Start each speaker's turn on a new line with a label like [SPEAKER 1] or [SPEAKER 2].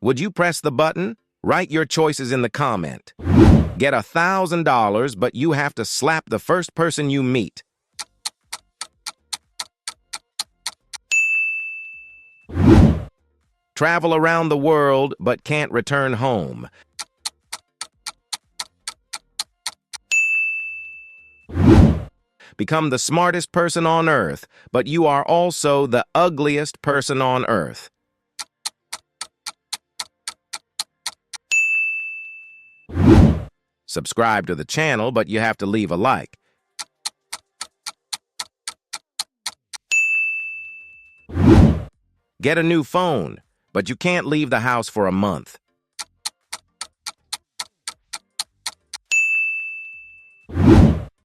[SPEAKER 1] Would you press the button? Write your choices in the comment. Get $1,000, but you have to slap the first person you meet. Travel around the world, but can't return home. Become the smartest person on Earth, but you are also the ugliest person on Earth. Subscribe to the channel, but you have to leave a like. Get a new phone, but you can't leave the house for a month.